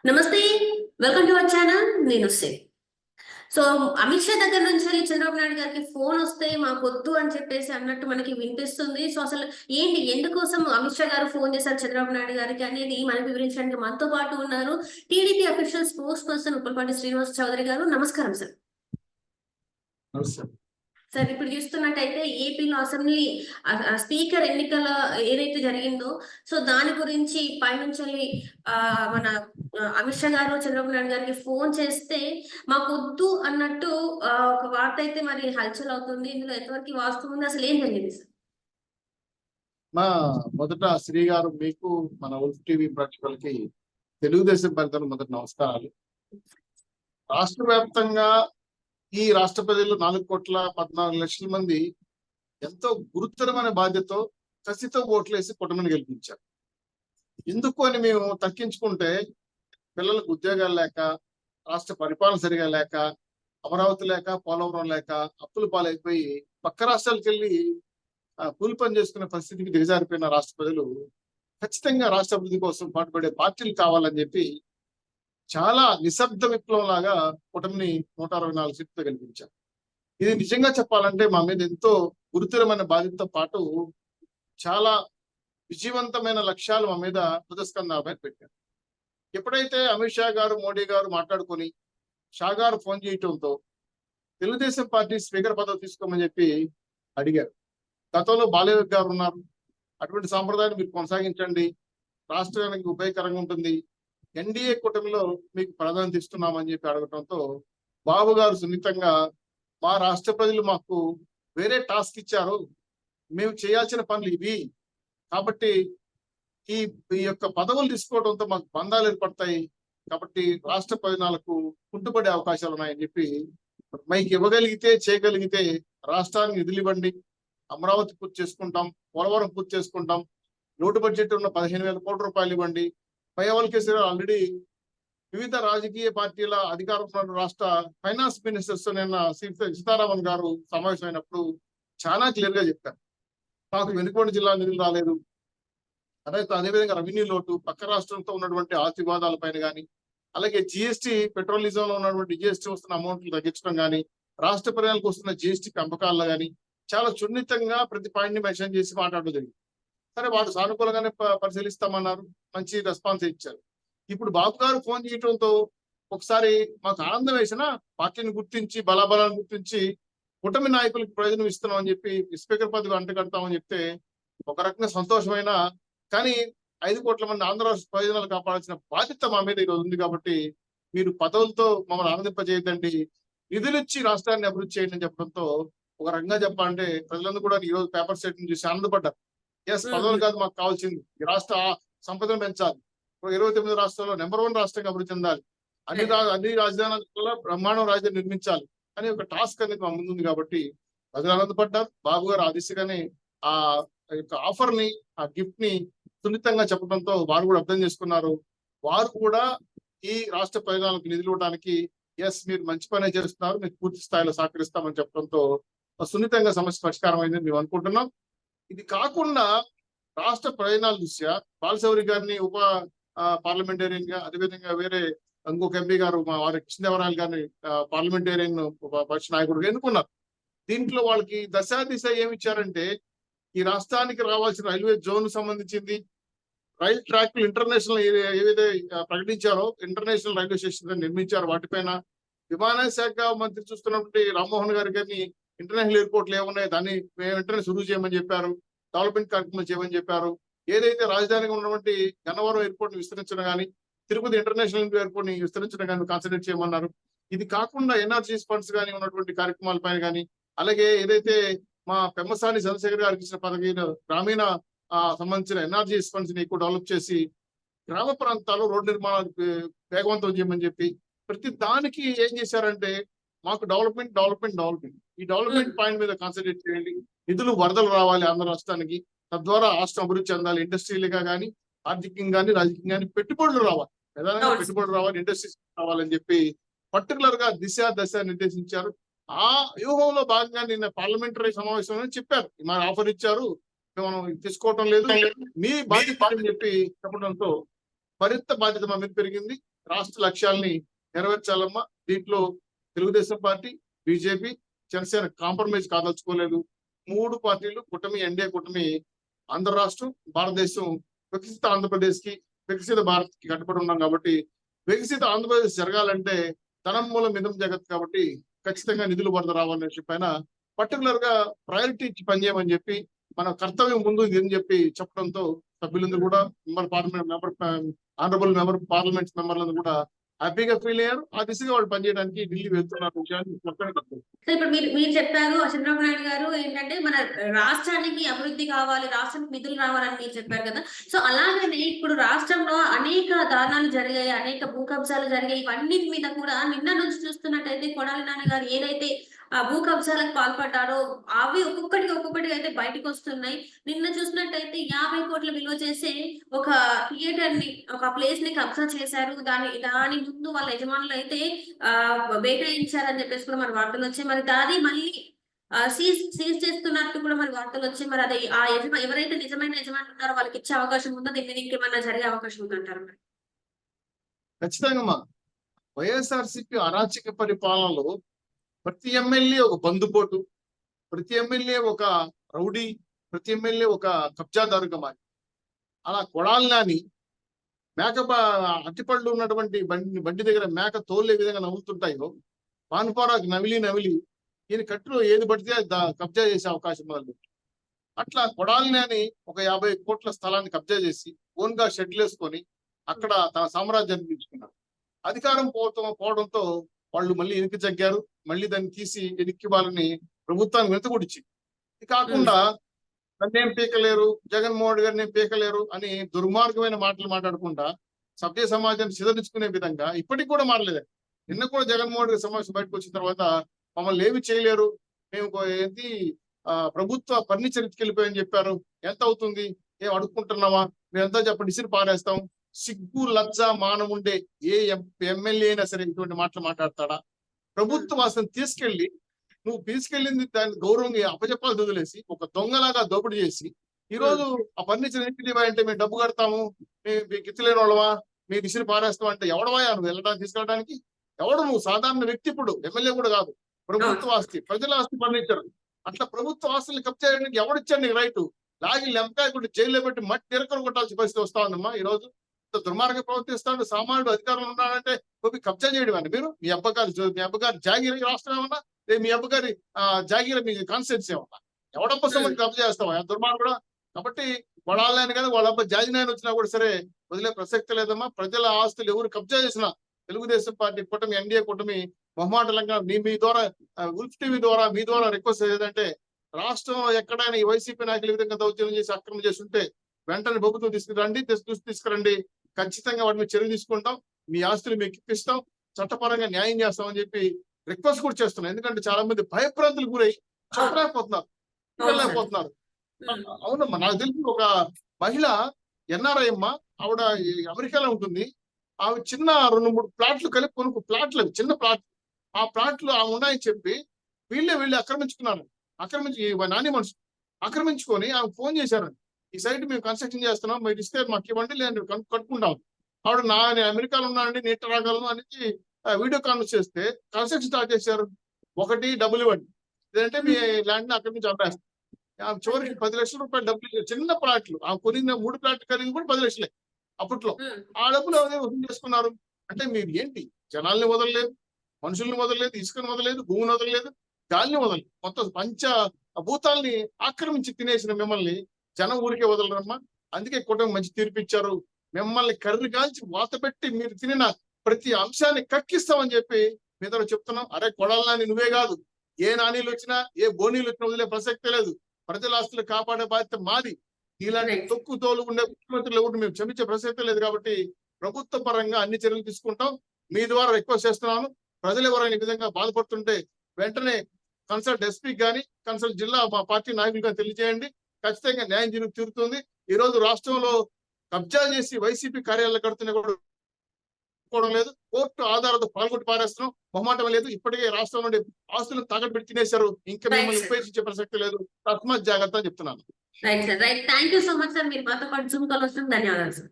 నమస్తే. Welcome to our channel. నేను save. So, Amit Shah దగ్గర నుంచి చంద్రబాబు నాయుడు గారికి ఫోనొస్తే మాకొద్దు అని చెప్పేసి అన్నట్టు మనకి వినిపిస్తుంది. సో, అసలు ఏంటి? ఎందుకోసం అమిత్ షా గారు ఫోన్ చేశారు చంద్రబాబు నాయుడు గారికి అనేది మనకు వివరించడానికి మనతో పాటు ఉన్నారు. TDP official spokesperson Uppalapati Srinivas Chowdary garu. నమస్కారం సార్. సార్, ఇప్పుడు చూస్తున్నట్టయితే ఏపీలో అసెంబ్లీ స్పీకర్ ఎన్నికల ఏదైతే జరిగిందో, సో దాని గురించి పైనుంచి మన అమిత్ షా గారు చంద్రబాబు నాయుడు గారికి ఫోన్ చేస్తే మాకొద్దు అన్నట్టు ఒక వార్త అయితే మరి హల్చల్ అవుతుంది. ఇందులో ఎంతవరకు వాస్తవం ఉంది, అసలు ఏం జరిగింది సార్? మా మొదట శ్రీ గారు మీకు మన ఉల్ఫ్ టీవీ ప్రేక్షకులకి తెలుగుదేశం పెద్దలు మొదటి నమస్కారాలు. రాష్ట్ర వ్యాప్తంగా ఈ రాష్ట్ర ప్రజలు 4,14,00,000 మంది ఎంతో గురుతరమైన బాధ్యతతో కసితో ఓట్లేసి కుటుంబాన్ని గెలిపించారు. ఎందుకు అని మేము తక్కించుకుంటే పిల్లలకు ఉద్యోగాలు లేక, రాష్ట్ర పరిపాలన సరిగా లేక, అమరావతి లేక, పోలవరం లేక అప్పుల పాలైపోయి పక్క రాష్ట్రాలకు వెళ్ళి కూలి పని చేసుకునే పరిస్థితికి దిగజారిపోయిన రాష్ట్ర ప్రజలు ఖచ్చితంగా రాష్ట్ర అభివృద్ధి కోసం పాటుపడే పార్టీలు కావాలని చెప్పి చాలా నిశ్శబ్ద విప్లవం లాగా కూటమిని 164 సీట్లతో గెలిపించారు. ఇది నిజంగా చెప్పాలంటే మా మీద ఎంతో గురుతరమైన బాధ్యతతో పాటు చాలా విజయవంతమైన లక్ష్యాలు మా మీద తుదస్కందాపై పెట్టారు. ఎప్పుడైతే అమిత్ షా గారు, మోడీ గారు మాట్లాడుకొని షా గారు ఫోన్ చేయటంతో తెలుగుదేశం పార్టీ స్పీకర్ పదవి తీసుకోమని చెప్పి అడిగారు. గతంలో బాలయ్య గారు ఉన్నారు, అటువంటి సాంప్రదాయాన్ని మీరు కొనసాగించండి, రాష్ట్రానికి ఉపయోగకరంగా ఉంటుంది, ఎన్డీఏ కూటమిలో మీకు ప్రాధాన్యత ఇస్తున్నామని చెప్పి అడగటంతో బాబు గారు సున్నితంగా మా రాష్ట్ర ప్రజలు మాకు వేరే టాస్క్ ఇచ్చారు, మేము చేయాల్సిన పనులు ఇవి, కాబట్టి ఈ యొక్క పదవులు తీసుకోవడంతో మాకు బంధాలు ఏర్పడతాయి, కాబట్టి రాష్ట్ర ప్రయోజనాలకు కుంటుపడే అవకాశాలు ఉన్నాయని చెప్పి మైకి ఇవ్వగలిగితే చేయగలిగితే రాష్ట్రానికి నిధులు ఇవ్వండి, అమరావతి పూర్తి చేసుకుంటాం, పోలవరం పూర్తి చేసుకుంటాం, లోటు బడ్జెట్ ఉన్న 15,000 కోట్ల రూపాయలు ఇవ్వండి. పైవల్ కేసీఆర్ ఆల్రెడీ వివిధ రాజకీయ పార్టీల అధికారం రాష్ట్ర ఫైనాన్స్ మినిస్టర్స్ నిన్న సీతారామన్ గారు సమావేశమైనప్పుడు చాలా క్లియర్ గా చెప్పారు, మాకు వెనుకొండ జిల్లా నిధులు రాలేదు, అదేవిధంగా రెవెన్యూ లోటు, పక్క రాష్ట్రంతో ఉన్నటువంటి ఆస్తి వివాదాల పైన కానీ, అలాగే జిఎస్టీ పెట్రోలిజం లో ఉన్నటువంటి జిఎస్టీ వస్తున్న అమౌంట్లు తగ్గించడం కానీ, రాష్ట్ర ప్రజలకు వస్తున్న జిఎస్టీ పెంపకాల్లో కానీ చాలా సున్నితంగా ప్రతి పాయింట్ ని మెన్షన్ చేసి మాట్లాడడం జరిగింది. సరే, వారు సానుకూలంగానే పరిశీలిస్తామన్నారు, మంచి రెస్పాన్స్ ఇచ్చారు. ఇప్పుడు బాబు గారు ఫోన్ చేయడంతో ఒకసారి మాకు ఆనందం వేసిన, పార్టీని గుర్తించి బలాబలాన్ని గుర్తించి కూటమి నాయకులకు ప్రయోజనం ఇస్తున్నాం అని చెప్పి స్పీకర్ పదవి అంటగడతామని చెప్తే ఒక రకంగా సంతోషమైన, కానీ 5 కోట్ల మంది ఆంధ్ర రాష్ట్ర ప్రయోజనాలు కాపాడాల్సిన బాధ్యత మా మీద ఈరోజు ఉంది, కాబట్టి మీరు పదవులతో మమ్మల్ని ఆనందింపజేయదండి, నిధులిచ్చి రాష్ట్రాన్ని అభివృద్ధి చేయండి అని చెప్పడంతో ఒక రకంగా చెప్పాలంటే ప్రజలందరూ కూడా ఈ రోజు పేపర్ సెట్ చూసి ఆనందపడ్డారు. ఎస్, పదవులు కాదు మాకు కావాల్సింది, ఈ రాష్ట్ర సంపదను పెంచాలి, 29 రాష్ట్రాల్లో నెంబర్ 1 రాష్ట్రంగా అభివృద్ధి చెందాలి, అన్ని రాజధానులలో బ్రహ్మాండం రాజధాని నిర్మించాలి అని ఒక టాస్క్ అనేది మా ముందుంది, కాబట్టి ప్రజలు ఆనందపడ్డారు. బాబు గారు ఆ దిశగానే ఆ యొక్క ఆఫర్ ని, ఆ గిఫ్ట్ ని సున్నితంగా చెప్పడంతో వారు కూడా అర్థం చేసుకున్నారు. వారు కూడా ఈ రాష్ట్ర ప్రయోజనాలకు నిధులు ఇవ్వడానికి ఎస్ మీరు మంచి పనే చేస్తున్నారు, మీకు పూర్తి స్థాయిలో సహకరిస్తామని చెప్పడంతో సున్నితంగా సమస్య పరిష్కారం అయిందని మేము అనుకుంటున్నాం. ఇది కాకుండా రాష్ట్ర ప్రయోజనాల దృష్ట్యా బాలశౌరి గారిని ఉప పార్లమెంటేరియన్ గా, అదేవిధంగా వేరే ఇంకొక ఎంపీ గారు మా వారి కృష్ణదేవరాయలు గారిని పార్లమెంటేరియన్ పక్ష నాయకుడిగా ఎన్నుకున్నారు. దీంట్లో వాళ్ళకి దశా దిశ ఏమి ఇచ్చారంటే, ఈ రాష్ట్రానికి రావాల్సిన రైల్వే జోన్ సంబంధించింది, రైల్ ట్రాక్లు ఇంటర్నేషనల్ ఏవైతే ప్రకటించారో ఇంటర్నేషనల్ రైల్వే స్టేషన్ నిర్మించారు, వాటిపైన విమానయాన శాఖ మంత్రి చూస్తున్నటువంటి రామ్మోహన్ గారి గారిని ఇంటర్నేషనల్ ఎయిర్పోర్ట్లు ఏమున్నాయి దాన్ని వెంటనే సురువు చేయమని చెప్పారు, డెవలప్మెంట్ కార్యక్రమాలు చేయమని చెప్పారు. ఏదైతే రాజధానిగా ఉన్నటువంటి గన్నవరం ఎయిర్పోర్ట్ ని విస్తరించడం కానీ, తిరుపతి ఇంటర్నేషనల్ ఎయిర్పోర్ట్ ని విస్తరించడం కానీ కాన్సన్ట్రేట్ చేయమన్నారు. ఇది కాకుండా ఎన్ఆర్జీ ఫండ్స్ కానీ ఉన్నటువంటి కార్యక్రమాల పైన కానీ, అలాగే ఏదైతే మా పెమ్మసాని చంద్రశేఖర్ గారికి ఇచ్చిన పదవిలో గ్రామీణ సంబంధించిన ఎన్ఆర్జీ ఫండ్స్ ని ఎక్కువ డెవలప్ చేసి గ్రామ ప్రాంతాల్లో రోడ్డు నిర్మాణాలకు వేగవంతం చేయమని చెప్పి ప్రతి దానికి ఏం చేశారంటే, మాకు డెవలప్మెంట్ డెవలప్మెంట్ డెవలప్మెంట్ ఈ డెవలప్మెంట్ పాయింట్ మీద కాన్సన్ట్రేట్ చేయండి, నిధులు వరదలు రావాలి ఆంధ్ర రాష్ట్రానికి, తద్వారా రాష్ట్రం అభివృద్ధి చెందాలి, ఇండస్ట్రీలుగా కానీ ఆర్థికంగా కానీ రాజకీయంగా కానీ పెట్టుబడులు రావాలి, ప్రధానంగా పెట్టుబడులు రావాలి, ఇండస్ట్రీస్ రావాలని చెప్పి పర్టికులర్ గా దశ నిర్దేశించారు. ఆ వ్యూహంలో భాగంగా నిన్న పార్లమెంటరీ సమావేశంలో చెప్పారు, మరి ఆఫర్ ఇచ్చారు, మనం తీసుకోవటం లేదు, మీ బాధ్యత అని చెప్పి చెప్పడంతో మరింత బాధ్యత మా మీద పెరిగింది. రాష్ట్ర లక్ష్యాలని నెరవేర్చాలమ్మా. దీంట్లో Telugu Desam party, BJP, Janasena compromise కాదలుచుకోలేదు. 3 పార్టీలు కూటమి, ఎన్డీఏ కూటమి ఆంధ్ర రాష్ట్రం, భారతదేశం వికసిత ఆంధ్రప్రదేశ్ కి, వికసిత భారత్ కి కట్టుబడి ఉన్నాం కాబట్టి, వికసిత ఆంధ్రప్రదేశ్ జరగాలంటే ధనం మూలం మిదం జగత్ కాబట్టి ఖచ్చితంగా నిధులు వరద రావాలనే పైన పర్టికులర్ గా ప్రయారిటీ ఇచ్చి పనిచేయమని చెప్పి, మన కర్తవ్యం ముందు ఇది అని చెప్పి చెప్పడంతో సభ్యులందరూ కూడా ఆనరబుల్ మెంబర్ పార్లమెంట్ మెంబర్లందరూ కూడా హ్యాపీగా ఫీల్ అయ్యారు. ఆ దిశగా వాళ్ళు పనిచేయడానికి ఢిల్లీ వెళ్తున్నారు విషయాన్ని చెప్పడానికి వస్తుంది. సో ఇప్పుడు మీరు చెప్పారు చంద్రబాబు నాయుడు గారు ఏంటంటే మన రాష్ట్రానికి అభివృద్ధి కావాలి, రాష్ట్రానికి నిధులు రావాలని మీరు చెప్పారు కదా. సో అలాగనే ఇప్పుడు రాష్ట్రంలో అనేక దారుణాలు జరిగాయి, అనేక భూ కబ్జాలు జరిగాయి. ఇవన్నిటి మీద కూడా నిన్న నుంచి చూస్తున్నట్టయితే కొడాలి నాని గారు ఏదైతే భూ కబ్జాలకు పాల్పడ్డారో అవి ఒక్కొక్కటి అయితే బయటకు వస్తున్నాయి. నిన్న చూసినట్టయితే 50 కోట్ల విలువ చేసే ఒక థియేటర్ ని, ఒక ప్లేస్ ని కబ్జా చేశారు. దాని ముందు వాళ్ళ యజమానులు అయితే బైఠాయించారని చెప్పేసి కూడా మన వార్తలు వచ్చాయి. మరి దాది మళ్ళీ సీజ్ చేస్తున్నట్టు కూడా మరి వార్తలు వచ్చాయి. మరి అది ఆ ఎవరైతే నిజమైన యజమానులు ఉన్నారో వాళ్ళకి ఇచ్చే అవకాశం ఉందో, దీని మీద ఇంకేమన్నా జరిగే అవకాశం ఉందంటారు? మరి ఖచ్చితంగా వైఎస్ఆర్సీపీ అరాచక పరిపాలనలో ప్రతి ఎమ్మెల్యే ఒక బందుపోటు, ప్రతి ఎమ్మెల్యే ఒక రౌడీ, ప్రతి ఎమ్మెల్యే ఒక కబ్జాదారుగా మారి, అలా కొడాలి నాని అట్టిపళ్ళు ఉన్నటువంటి బండి దగ్గర మేక తోలే విధంగా నవ్వుతుంటాయో, పాన్పారాకు నవిలి ఈయన కట్టులో ఏది పడితే కబ్జా చేసే అవకాశం మొదలు. అట్లా కొడాలి నాని ఒక 50 కోట్ల స్థలాన్ని కబ్జా చేసి ఓన్ గా షెడ్లు వేసుకొని అక్కడ తన సామ్రాజ్యాన్ని పెంచుకున్నాడు. అధికారం పోవడంతో వాళ్ళు మళ్ళీ వెనక్కి జగ్గారు. మళ్ళీ దాన్ని తీసి వెనక్కి వాళ్ళని ప్రభుత్వానికి వెనుకబడిచ్చింది. ఇది కాకుండా నన్నేం పీకలేరు, జగన్మోహన్ రెడ్డి గారిని పీకలేరు అని దుర్మార్గమైన మాటలు మాట్లాడకుండా సభ్య సమాజాన్ని సిద్ధరించుకునే విధంగా ఇప్పటికి కూడా మారలేదు. నిన్న కూడా జగన్మోహన్ రెడ్డి సమావేశం బయటకు వచ్చిన తర్వాత మమ్మల్ని ఏమి చేయలేరు, మేము ఏంటి ప్రభుత్వ ఫర్నిచర్ ఇచ్చుకెళ్ళిపోయని చెప్పారు, ఎంత అవుతుంది, ఏం అడుక్కుంటున్నావా, మేము ఎంత చెప్పండి ఇసిరి పారేస్తాం. సిగ్గు లజ్జ మానం ఉండే ఏ ఎమ్మెల్యే అయినా సరే ఇటువంటి మాటలు మాట్లాడతాడా? ప్రభుత్వ వాసన నువ్వు తీసుకెళ్ళింది దాన్ని గౌరవంగా అప్పచెప్పాలి వదిలేసి ఒక దొంగలాగా దోపిడీ చేసి ఈ రోజు ఆ ఫర్నిచర్ ఇంటికి అంటే మేము డబ్బు కడతాము, మీకు ఇచ్చలేని వాళ్ళవా, మీకు ఇసిరి పారేస్తాం అంటే ఎవడవా నువ్వు వెళ్ళడానికి తీసుకెళ్ళడానికి? ఎవడు నువ్వు? సాధారణ వ్యక్తి, ఇప్పుడు ఎమ్మెల్యే కూడా కాదు, ప్రభుత్వ ఆస్తి, ప్రజల ఆస్తి ఫర్నిచర్. అట్లా ప్రభుత్వ ఆస్తుల్ని కబ్జా చేయడానికి ఎవడిచ్చాడు నీకు రైతు? లాగి లెంకాయ కొట్టి జైల్లో పెట్టి మట్టి ఎరకలు కొట్టాల్సిన పరిస్థితి వస్తా ఉందమ్మా. ఈ రోజు దుర్మార్గంగా ప్రవర్తిస్తాడు. సామాన్యుడు అధికారంలో ఉన్నాడంటే కబ్జా చేయడం అని మీరు మీ అబ్బగారి జాగీర రాష్ట్రం ఏమన్నా, మీ అబ్బగారి జాగీర మీ కాన్స్టిట్యూన్సీ ఏమన్నా, ఎవడబ్బ సొమ్ము కబ్జా చేస్తావా దుర్మార్గుడా? కాబట్టి కొడాలని కానీ వాళ్ళ అబ్బ జాజినాయన వచ్చినా కూడా సరే వదిలే ప్రసక్తి లేదమ్మా. ప్రజల ఆస్తులు ఎవరు కబ్జా చేసినా తెలుగుదేశం పార్టీ కూటమి, ఎన్డీఏ కూటమి మొహమాటలంగా మీ ద్వారా ఉల్ఫ్ టీవీ ద్వారా మీ ద్వారా రిక్వెస్ట్ ఏదంటే, రాష్ట్రం ఎక్కడైనా ఈ వైసీపీ నాయకులు ఈ విధంగా దౌర్జన్యం చేసి అక్రమం చేసి ఉంటే వెంటనే ప్రభుత్వం తీసుకురండి, ఖచ్చితంగా వాటి మీద చర్య తీసుకుంటాం, మీ ఆస్తులు మీకు ఇప్పిస్తాం, చట్టపరంగా న్యాయం చేస్తామని చెప్పి రిక్వెస్ట్ కూడా చేస్తున్నాం. ఎందుకంటే చాలా మంది భయభ్రాంతులకు గురై చెప్పలేకపోతున్నారు. అవునమ్మా, నాకు తెలిసి ఒక మహిళ ఎన్ఆర్ఐ అమ్మ, ఆవిడ అమెరికాలో ఉంటుంది. ఆమె చిన్న 2-3 ప్లాట్లు కలిపి ప్లాట్లు, చిన్న ప్లాట్లు, ఆ ప్లాట్లు ఆమె ఉన్నాయని చెప్పి వీళ్ళే ఆక్రమించుకున్నారు. నాని మనుషులు ఆక్రమించుకొని ఆమె ఫోన్ చేశారండి, ఈ సైట్ మేము కన్స్ట్రక్షన్ చేస్తున్నాం, మీరు ఇస్తే మాకు ఇవ్వండి, లేదు కట్టుకుంటాం. ఆవిడ నేను అమెరికాలో ఉన్నానండి, నీట రాగలను అనేది వీడియో కాన్ఫరెన్స్ చేస్తే కన్స్ట్రక్షన్ స్టార్ట్ చేశారు. ఒకటి డబ్బులు ఇవ్వండి, లేదంటే మీ ల్యాండ్ ని అక్కడి నుంచి అమ్మేస్తాం. ఆమె చివరికి 10 లక్షల రూపాయలు డబ్బులు, చిన్న ప్లాట్లు, ఆమె కొనిన 3 ప్లాట్లు ఖరీదు కూడా 10 లక్షలే అప్పట్లో. ఆ డబ్బులు వసూలు చేసుకున్నారు. అంటే మీరు ఏంటి, జనాల్ని వదలలేదు, మనుషుల్ని వదలలేదు, ఇసుకను వదలలేదు, భూమిని వదలలేదు, గాలిని వదలలేదు, మొత్తం పంచభూతాల్ని ఆక్రమించి తినేసిన మిమ్మల్ని జనం ఊరికే వదలరమ్మా. అందుకే కూటమి మంచి తీర్పిచ్చారు. మిమ్మల్ని కర్రి కాల్చి వాత పెట్టి మీరు తినిన ప్రతి అంశాన్ని కక్కిస్తామని చెప్పి మీతో చెప్తున్నాం. అరే కొడాలి నాని నువ్వే కాదు, ఏ నానీలు వచ్చినా, ఏ బోనీలు వచ్చినా వదిలే ప్రసక్తే లేదు. ప్రజల ఆస్తులు కాపాడే బాధ్యత మాది. ఇలాంటి తొక్కు తోలు ఉండే ముఖ్యమంత్రులు ఎవరు మేము క్షమించే ప్రసక్తే లేదు. కాబట్టి ప్రభుత్వ పరంగా అన్ని చర్యలు తీసుకుంటాం. మీ ద్వారా రిక్వెస్ట్ చేస్తున్నాను, ప్రజలు ఎవరైనా ఈ విధంగా బాధపడుతుంటే వెంటనే కన్సల్ట్ ఎస్పీ కానీ కన్సల్ట్ జిల్లా మా పార్టీ నాయకులు కానీ తెలియజేయండి. ఖచ్చితంగా న్యాయం తీరుతుంది. ఈ రోజు రాష్ట్రంలో కబ్జా చేసి వైసీపీ కార్యాలయాలు కడుతున్నా కూడా లేదు, కోర్టు ఆధారాలతో పాల్గొట్టి పారేస్తున్నాం, మొహమాటం లేదు. ఇప్పటికే రాష్ట్రం నుండి ఆస్తులను తాకట్టు పెట్టి తినేశారు, ఇంకా మిమ్మల్ని ఉపయోగించే ప్రసక్తి లేదు. తస్మాత్ జాగ్రత్త చెప్తున్నాను. Right sir, right. Thank you so much sir, మీరు మాతో పాటు జూమ్ కాల్ వస్తుంది. ధన్యవాదాలు సార్.